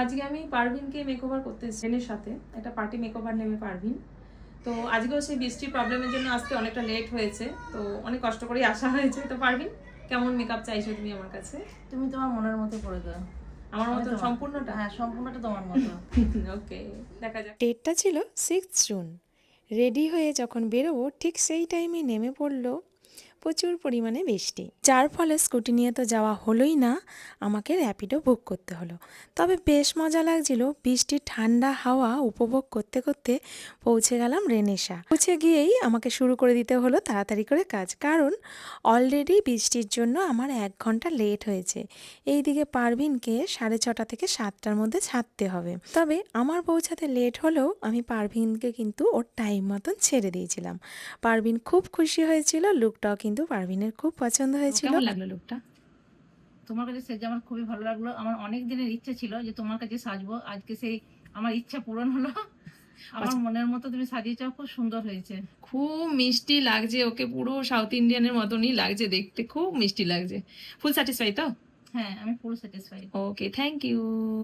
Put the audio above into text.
আজকে আমি পারভিনকে মেকওভার করতে এসেছি ট্রেনের সাথে, একটা পার্টি মেকওভার নেবে পারভিন। তো আজকেও সেই বৃষ্টির প্রবলেমের জন্য আসতে অনেকটা লেট হয়েছে, তো অনেক কষ্ট করেই আসা হয়েছে। তো পারভিন, কেমন মেকআপ চাইছো তুমি আমার কাছে? তুমি তোমার মনের মতো করে দাও। আমার মতো সম্পূর্ণটা? হ্যাঁ, সম্পূর্ণটা তোমার মতো। ওকে, দেখা যাক। ডেটটা ছিল 6 জুন। রেডি হয়ে যখন বেরোবো ঠিক সেই টাইমে নেমে পড়লো প্রচুর পরিমাণে বৃষ্টি, যার ফলে স্কুটি নিয়ে তো যাওয়া হলোই না, আমাকে র্যাপিডো বুক করতে হলো। তবে বেশ মজা লাগছিল বৃষ্টির ঠান্ডা হাওয়া উপভোগ করতে করতে পৌঁছে গেলাম রেনেসা। পৌঁছে গিয়েই আমাকে শুরু করে দিতে হলো তাড়াতাড়ি করে কাজ, কারণ অলরেডি বৃষ্টির জন্য আমার 1 ঘন্টা লেট হয়েছে। এইদিকে পারভিনকে 6:30 থেকে 7টার মধ্যে ছাড়তে হবে। তবে আমার পৌঁছাতে লেট হলেও আমি পারভিনকে কিন্তু ওর টাইম মতন ছেড়ে দিয়েছিলাম। পারভিন খুব খুশি হয়েছিল, লুকটাও কিন্তু পারভিনের খুব পছন্দ হয়েছিল। কেমন লাগলো লুকটা? তোমার কাছে সেজে আমার খুবই ভালো লাগলো। আমার অনেক দিনের ইচ্ছে ছিল যে তোমার কাছে সাজবো, আজকে সেই আমার ইচ্ছা পূরণ হলো। আমার মনের মতো তুমি সাজিয়েছো, খুব সুন্দর হয়েছে। খুব মিষ্টি লাগছে ওকে, পুরো সাউথ ইন্ডিয়ানের মতনই লাগছে দেখতে, খুব মিষ্টি লাগছে। ফুল স্যাটিসফাই তো? হ্যাঁ, আমি পুরো স্যাটিসফাইড। Okay, thank you.